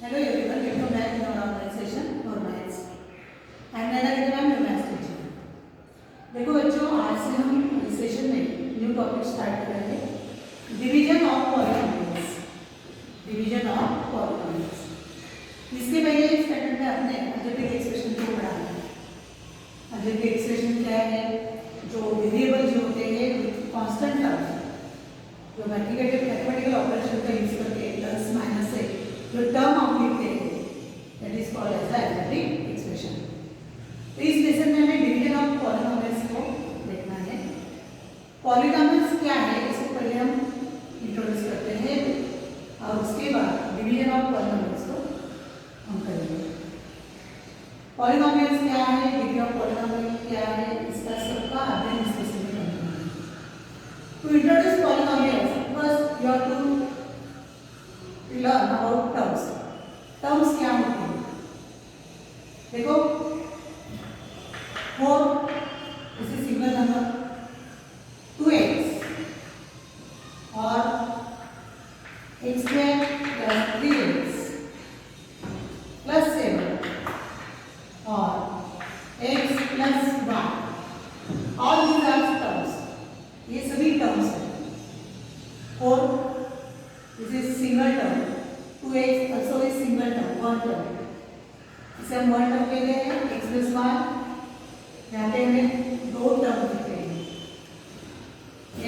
Hello everyone, welcome back in our online session for maths. I am Naina Gita ma'am, your maths teacher. देखो बच्चों, आज से हम इस सेशन में न्यू टॉपिक स्टार्ट करेंगे, division of polynomials. Division of polynomials. इसके पहले इस पैटर्न में अपने अलजेब्रिक एक्सप्रेशन को पढ़ा है. अलजेब्रिक एक्सप्रेशन क्या है? जो वेरिएबल जो होते हैं कांस्टेंट टर्म, जो मैथमेटिकल ऑपरेशन का यूज करके प्लस माइनस से जो टर्म हम लिखते हैं that is called as the algebraic expression. तो इस लेसन में हमें डिवीजन ऑफ पॉलिनोमियल्स को देखना है. पॉलिनोमियल्स क्या है इसको पहले हम इंट्रोड्यूस करते हैं और उसके बाद डिवीजन ऑफ पॉलिनोमियल्स को हम करेंगे. पॉलिनोमियल्स क्या है, डिग्री ऑफ पॉलिनोमियल क्या है, इसका सबका अध्ययन इस लेसन में करना है. To introduce polynomials first you have to learn about terms. terms क्या होते हैं? देखो 4 इस सिंगल नंबर, 2x और x square plus 3x plus 7 और x plus 1, all these are terms. ये सभी टर्म्स हैं. 4 this is single term, 2x also is single term, one term. इसे हम वन टर्म कहते हैं. x plus 1 यहाँ पे हमें दो टर्म दिखते हैं,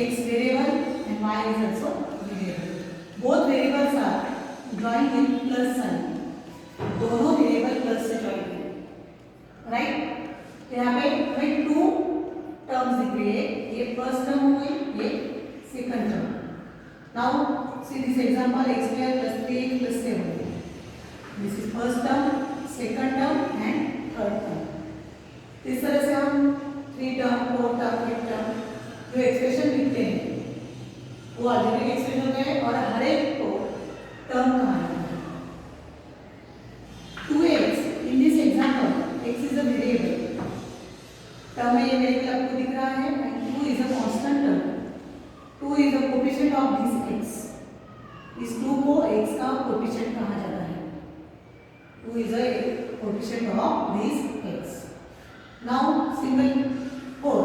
x variable and y is also variable. Both variables are join with plus sign. दोनों वेरिएबल प्लस से ज्वाइन है, राइट. यहाँ पे हमें टू टर्म्स दिख रही है. ये फर्स्ट टर्म हो गई, ये second term. Now see this example, x square plus 3x plus 7. This is first term, second term and third term. इस तरह से हम 3 term, 4 term, 5 term जो एक्सप्रेशन लिखते हैं वो अलजेब्रिक एक्सप्रेशन होता है और हर एक को टर्म कहा जाता है. 2x in this example, x is a variable. Term में ये वेरिएबल आपको दिख रहा है and 2 is a constant term. 2 is a coefficient of this x. इस 2 को x का कोएफिशिएंट कहा जाता है. 2 is a coefficient of this x. Now single 4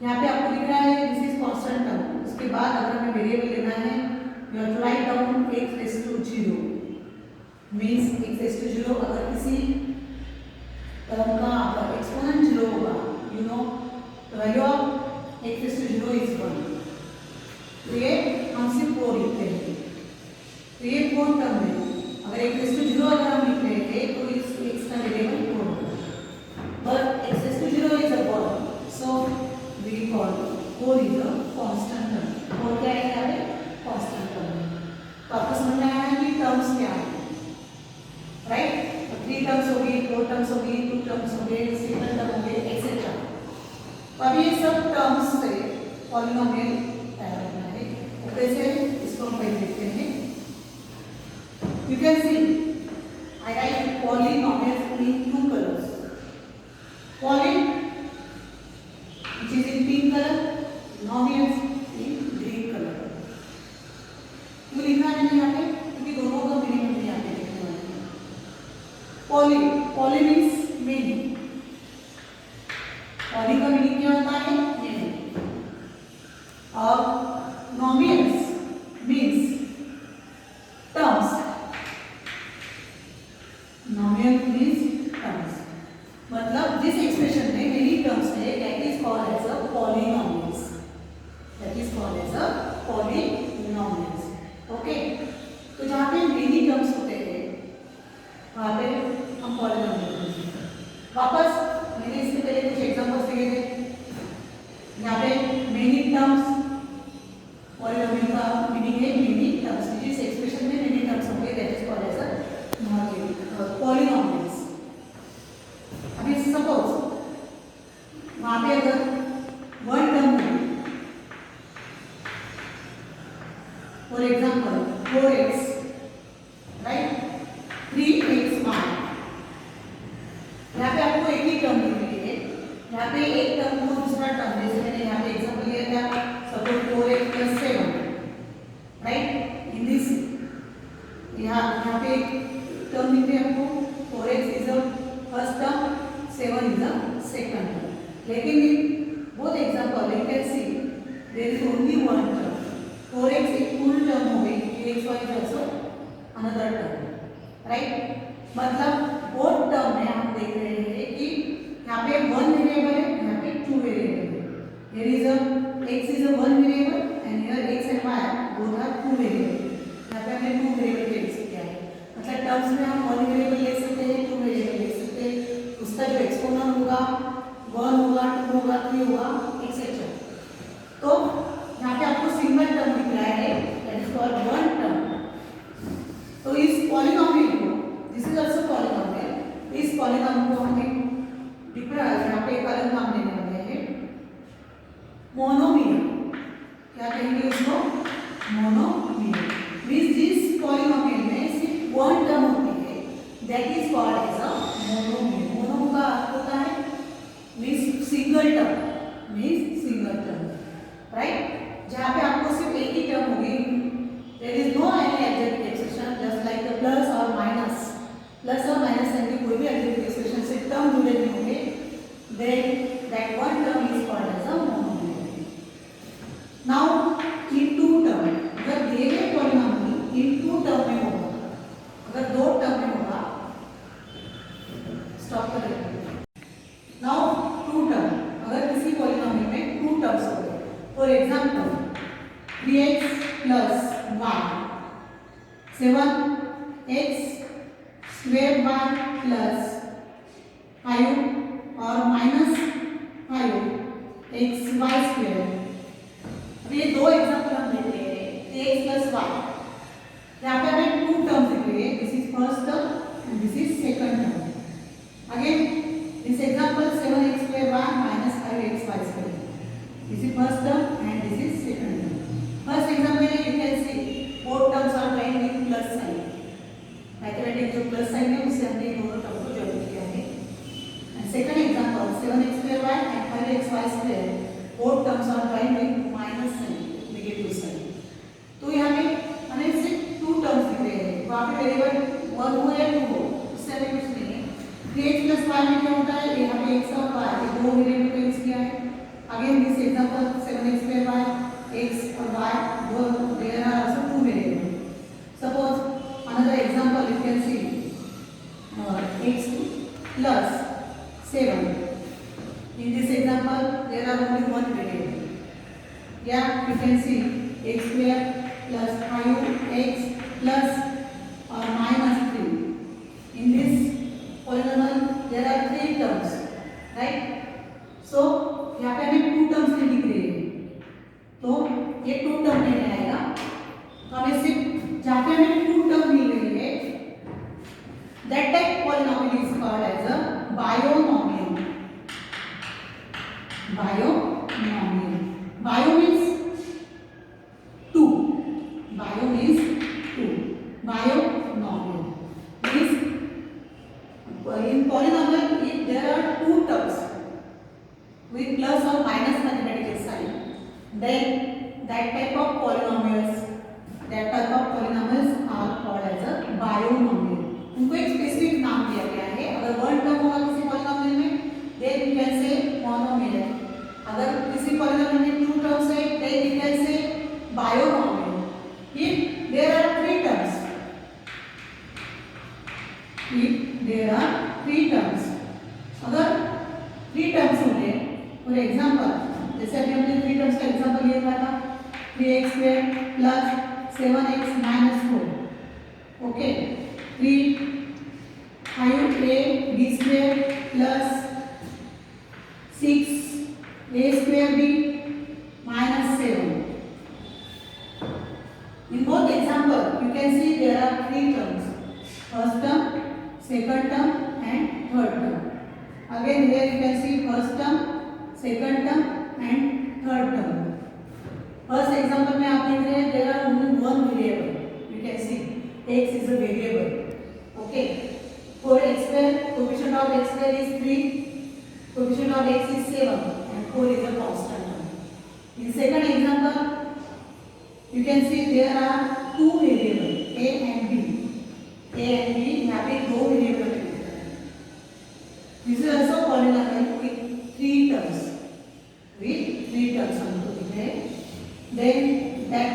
यहाँ पे आपको दिख रहा है दिस इज कांस्टेंट टर्म. उसके बाद अगर हमें वेरिएबल लेना है you have to write down x raise to 0 means x raise to 0. अगर किसी टर्म का आपका एक्सपोनेंट 0 होगा, you know the value of x raise to 0 is 1. तो ये हम सिर्फ 4 लिखते हैं. तो ये 4 टर्म है. अगर x रेज़ टू 0 अगर हम लिख रहे थे तो इस x का वेरिएबल 4 होगा. But x raise to 0 is a 1, so we call 4 is a constant term. 4 क्या है? यहाँ पे कांस्टेंट टर्म है. तो आपको समझ में आया है कि टर्म्स क्या है, राइट. तो 3 टर्म्स हो गई, 4 टर्म्स हो गई, 2 टर्म्स हो गए, सिंगल टर्म हो गए, एक्सेट्रा. तो अब ये सब टर्म्स से पॉलिनोमियल तैयार होना है. कैसे इसको हम पहले देखते हैं. You can see I write polynomials in 2 colours. पॉलिन which is in pink color, nomials in green color. क्यों लिखा है मैंने यहाँ पे? क्योंकि दोनों का मीनिंग मुझे यहाँ पे लिखने वाले हैं. Poly, poly means many. Poly का मीनिंग क्या होता है? मेनी. और nomials means terms. Nomial means terms, मतलब जिस एक्सप्रेशन में मेनी टर्म्स है that is called as a polynomials. That is called as a polynomials. Okay. तो जहाँ पे मेनी टर्म्स होते हैं वहाँ पे हम पॉलिनोमियल्स. वापस मैंने इससे पहले कुछ एग्जांपल्स दिए थे. यहाँ पे मेनी टर्म्स, पॉलिनोमियल का मीनिंग है मेनी टर्म्स. जिस एक्सप्रेशन में मेनी टर्म्स होंगे that is called as a polynomials. अभी सपोज वहाँ पे अगर वन टर्म है, for example 4x, right, 3x1. यहाँ पे आपको एक ही टर्म दिख रही है. यहाँ पे एक टर्म को दूसरा टर्म, जैसे मैंने यहाँ पे एग्जाम्पल लिया था suppose 4x plus 7, right. In this यहाँ यहाँ पे टर्म दिख रही है आपको, 4x is a first term, 7 is a second term. लेकिन in both example you can see there is only one term. 4x एक फुल टर्म हो गई, x y is also another term, right. मतलब both term में हम देख रहे हैं कि यहाँ पे वन वेरिएबल है, यहाँ पे टू वेरिएबल है. Here is a x is a one variable and here x and y both are two variable. यहाँ पे हमने two variable ले सकते हैं. मतलब टर्म्स में हम one variable ले सकते हैं, two variable ले सकते हैं. उसका जो एक्सपोनेंट होगा 1 होगा, 2 होगा, 3 होगा, एक्सेट्रा. तो यहाँ पे आपको सिंगल टर्म दिख रहा है, that is called one term. तो इस पॉलिनोमियल को, दिस इज आल्सो पॉलिनोमियल, इस पॉलिनोमियल को हमें दिख रहा है, यहाँ पे एक अलग नाम देने वाले हैं, मोनोमियल. क्या कहेंगे उसको? मोनोमियल. मींस जिस पॉलिनोमियल में सिर्फ वन टर्म होती है, that is called as a monomial. Mono का अर्थ होता है means single term, means single term, right. जहाँ पे आपको सिर्फ एक ही टर्म होगी, there is no any algebraic expression just like the plus और माइनस. प्लस और माइनस साइन की कोई भी एल्जेब्रिक एक्सप्रेशन से टर्म जुड़े नहीं होंगे, then that one term is called as a monomial. Now in two term, अगर दिए गए पॉलिनोमियल इन टू टर्म में होगा, अगर दो टर्म में होगा, स्टॉप कर देंगे. नाउ टू टर्म, अगर किसी पॉलिनोमियल में टू टर्म्स हो गए, for example 3x plus y, 7x square y plus 5 और माइनस 5 x y square. अब ये दो एग्जांपल हम लेते हैं, 3x plus y. यहाँ पे हमें टू टर्म्स दिख रही है, this is first term and this is second term. Again this example 7x square y minus 5x y square. This is first term and this is second term. First example you can see both terms are joined with plus sign. Mathematics जो plus sign है उससे हमने दोनों term को join किया है. And second example 7x square y and 5x y square, both terms are joined with minus sign, negative sign. तो यहाँ पे हमें सिर्फ टू टर्म्स दिख रहे हैं. वहाँ पे वेरिएबल वन हो या टू हो, उससे हमें कुछ नहीं है. 3x plus y में क्या होता है, यहाँ पे x और y ये दो वेरिएबल को यूज किया है. Again this example 7x square y, x or y, there are also two variables. Suppose another example you can see x plus 7. In this example there are only one variable. Yeah, you can see x square plus 5x plus or minus 3. In this polynomial there are three terms, right? So यहाँ पे हमें to terms नहीं दिख रही है, तो ये to term नहीं आएगा. तो हमें सिर्फ जहाँ पे हमें टू टर्म मिल रही है, that type polynomial is called as a binomial. Binomial, bio means two, bio means two, binomial means in polynomial if there are two terms with plus or minus mathematical sign, then that type of polynomials are called as a binomial. उनको एक specific नाम दिया गया है. अगर one term होगा किसी polynomial में, then we can say monomial. अगर किसी पॉलिनोमियल में टू टर्म्स है, then we can say binomial. If there are three terms, अगर थ्री टर्म्स होंगे, फॉर एग्जांपल जैसे अभी हमने थ्री टर्म्स का एग्जांपल लिया था, 3x square plus 7x minus 4. Okay, 5ab square plus 6a square b minus 7. In both example you can see there are three terms, first term, second term and third term. Again here you can see first term, second term and third term. First example में आप देख रहे हैं there are only one variable. You can see x is a variable. Okay. For x square, coefficient of x square is 3, coefficient of x is 7 and 4 is a constant term. In second example you can see there are two variables a and b. A and B, यहाँ पे दो variable है। This is also polynomial with three terms, हमको दिख रहे। Then that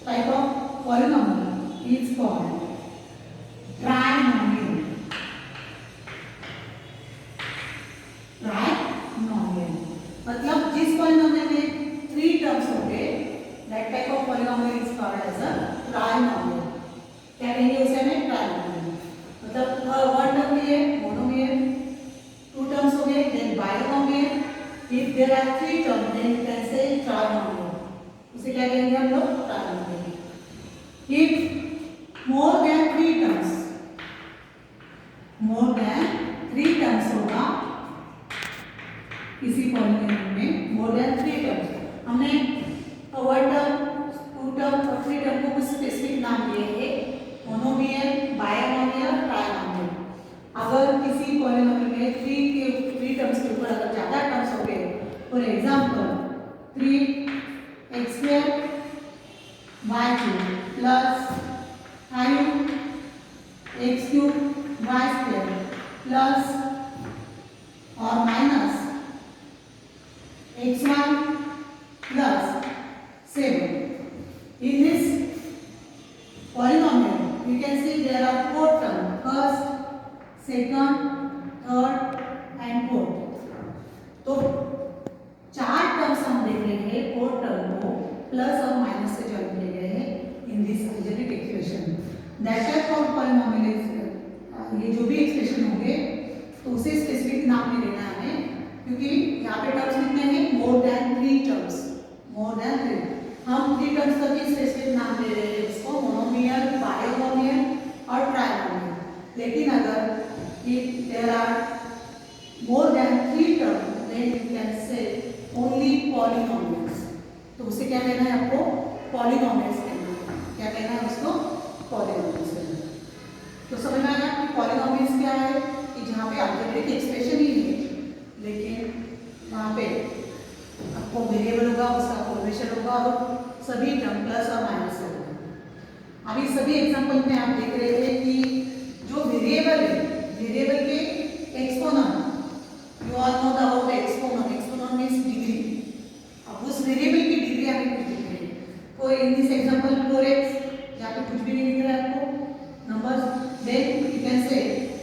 type of polynomial is called trinomial. Trinomial मतलब जिस polynomial में थ्री टर्म्स होंगे, that type of polynomial is called as a trinomial. क्या कहेंगे उसे हमें? ट्राइनोमियल। मतलब वन टर्म भी है, मोनोमियल, टू टर्म्स हो गए, then binomial. If there are three terms then you can say trinomial. उसे क्या कहेंगे हम लोग? Trinomial. If more than three terms, more than three terms होगा किसी पॉलिनोमियल में, मोर देन थ्री टर्म्स, हमने वन टर्म, टू टर्म और थ्री टर्म को कुछ स्पेसिफिक नाम दिए हैं, मोनोमियल, बाइनोमियल, ट्राइनोमियल। अगर किसी पॉलिनोमियल में थ्री टर्म्स के ऊपर अगर ज्यादा टर्म्स हो गए, for example 3x² y³ plus 5x³ y² plus और minus x1 plus 7. In this polynomial, we can see there are four terms: first, second, third, and fourth. तो चार टर्म्स हम देख रहे हैं, फोर टर्म को प्लस और माइनस से जॉइन किए गए हैं in this algebraic expression. That type of polynomial is, ये जो भी एक्सप्रेशन होंगे तो उसे स्पेसिफिक नाम नहीं देना है, क्योंकि यहाँ पे टर्म्स कितने हैं? मोर than three terms, more than three. हम थ्री टर्म्स तक की स्पेसिफिक नाम दे रहे हैं, इसको मोनोमियल, बाइनोमियल और ट्राइनोमियल। लेकिन अगर if there are more than three terms then you can say only polynomials. तो उसे क्या कहना है आपको? पॉलिनोमियल्स कहना है। क्या कहना है उसको? पॉलिनोमियल्स कहना है। तो समझ में आया कि पॉलिनोमियल्स क्या है? कि जहाँ पे अलजेब्रिक एक्सप्रेशन ही है, लेकिन वहाँ पे आपको वेरिएबल होगा, उसका कोएफिशिएंट होगा और सभी टर्म प्लस और माइनस होगा। अभी सभी एग्जांपल में आप देख रहे थे कि जो वेरिएबल है, वेरिएबल के exponent, you all know about exponent, exponent means degree. अब उस वेरिएबल की डिग्री हमें कुछ दिख रही है। For in this example 4x, यहाँ पे कुछ भी नहीं दिख रहा है आपको numbers, then you can say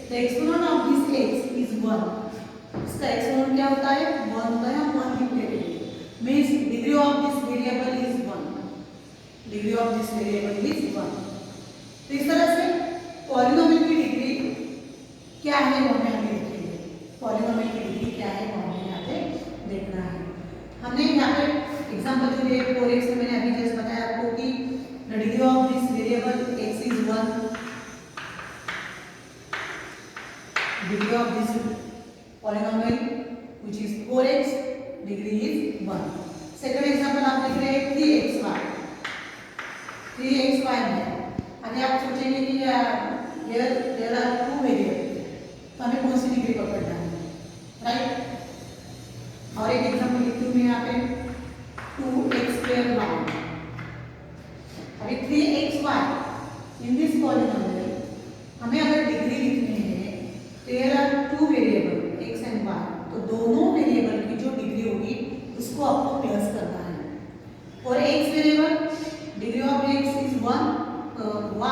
the exponent of this x is 1। इसका एक्सपोनेंट क्या होता है? 1 होता है। 1 लिख लेते हैं, means degree of this variable is 1, degree of this variable is 1। तो इस तरह से पॉलिनोमियल की डिग्री क्या है वो हमें अभी देखेंगे। पॉलिनोमियल की डिग्री क्या है वो हमें यहाँ पे देखना है। हमने यहाँ पे एग्जांपल जो दिए 4x में, मैंने अभी जस्ट बताया आपको कि the degree of this variable x is 1, degree of this polynomial which is 4x, degree is 1. Second example आप देख रहे हैं 3xy, 3xy में अभी आप सोचेंगे कि here there are two variables, तो हमें कौन सी डिग्री पकड़ना है, राइट? और एक एग्जांपल लिखती हूँ मैं यहाँ पे 2x²y। अभी 3xy इन दिस पॉलिनोमियल हमें अगर डिग्री लिखनी है, there are two variables x and y, तो दोनों वेरिएबल की जो डिग्री होगी उसको आपको प्लस करना है। For x variable degree of x is 1, y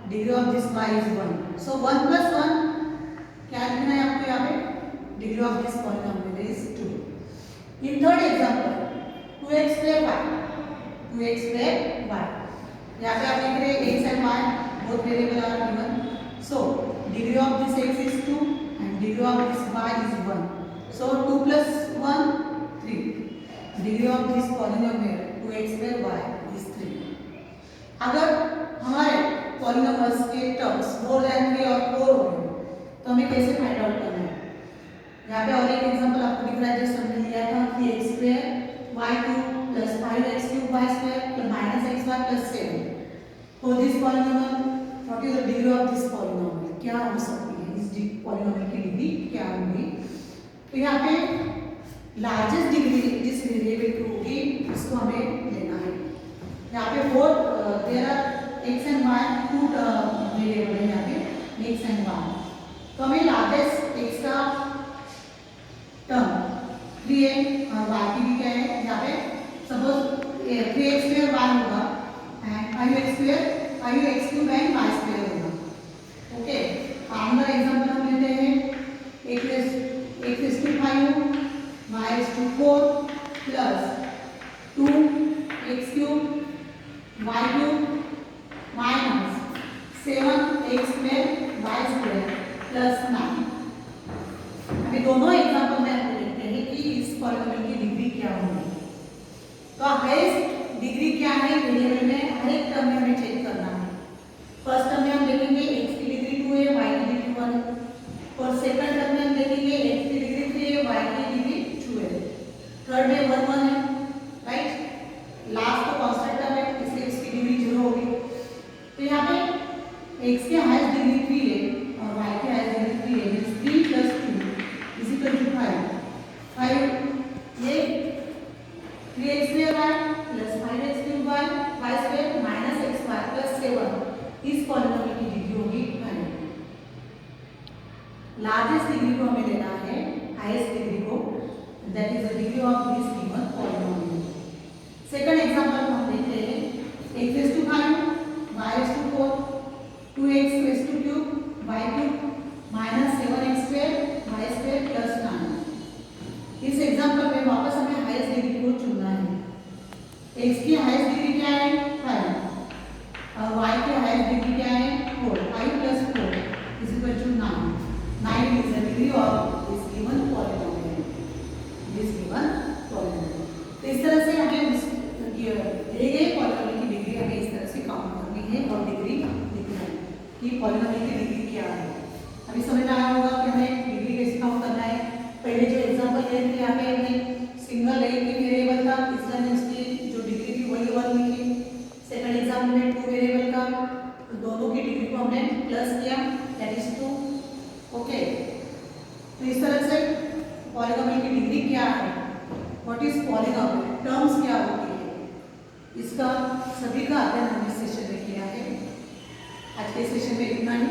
degree of this y is 1, so 1 + 1 क्या लिखना है आपको यहाँ पे? Degree of this polynomial is 2। In third example 2x²y, 2x²y, यहाँ पे आप देख रहे हैं x and y both variable are given, so degree of this x is 2 and degree of this y is 1. So 2 + 1 3. Degree of this polynomial 2x²y is 3. अगर हमारे polynomials के terms more then 3 और 4 हो गए तो हमें कैसे फाइंड आउट करना है? यहाँ पे और एक एग्जांपल आपको दिख रहा है, जैसे हमने लिया था 3x² y³ plus 5x³ y² plus -xy plus 7। For this polynomial what is the degree of this polynomial? क्या हो सकती है इस पॉलिनोमियल की डिग्री क्या होगी? तो यहाँ पे लार्जेस्ट डिग्री जिस वेरिएबल की होगी उसको हमें लेना है। यहाँ पे 4 there are x and y two variable 7x² y² plus 9। अभी दोनों एग्जाम्पल में आपको देखते हैं कि इस पॉलिनोमियल की डिग्री क्या होगी। तो हाईएस्ट डिग्री क्या है वेरिएबल में हर एक टर्म में हमें चेक करना है। फर्स्ट टर्म में हम देखेंगे x की डिग्री 2 है, y की डिग्री 1 है। और सेकंड टर्म में हम देखेंगे x की डिग्री 3 है, y की डिग्री 2 है। थर्ड में 1 1 है, राइट। लास्ट तो कांस्टेंट टर्म है, इसलिए इसकी डिग्री 0 होगी। तो यहाँ पे x के हाईएस्ट डिग्री 3 है और y के हाईएस्ट डिग्री 3 है, मींस 3 + 2 इज इक्वल टू 5। 5 ये 3x² y plus 5x³ y y² minus xy plus 7 इस पॉलिनोमियल की डिग्री होगी 5। लार्जेस्ट डिग्री को हमें लेना है, हाईएस्ट डिग्री को, that is the degree of this given polynomial. Second example हम देखते हैं x⁵ y⁴ 2x⁵ y³ minus 7x² y² plus 9। इस एग्जांपल में वापस हमें हाईएस्ट डिग्री को चुनना है। x की हाईएस्ट डिग्री क्या है 5 और y की हाईएस्ट डिग्री क्या है 4। 5 + 4 इज इक्वल टू 9। 9 इज the degree of this given polynomial. तो इस तरह से हमें दिए गए पॉलिनोमियल की डिग्री हमें इस तरह से काउंट करनी है और डिग्री लिखना है कि पॉलिनोमियल की डिग्री क्या है। अभी समझ में आया होगा कि हमें डिग्री कैसे काउंट करना है। पहले जो एग्जांपल लिए थे यहाँ पे हमने सिंगल एक ही वेरिएबल था, इसलिए हमने उसकी जो डिग्री थी वही 1 लिखी। सेकंड एग्जांपल में 2 वेरिएबल का, तो दोनों की डिग्री को हमने प्लस किया, दैट इज 2। ओके, तो इस तरह से पॉलिनोमियल की डिग्री क्या है, व्हाट इज पॉलिनोमियल, टर्म्स क्या होती है, इसका सभी का अध्ययन हमने इस सेशन में किया है। आज के सेशन में इतना ही।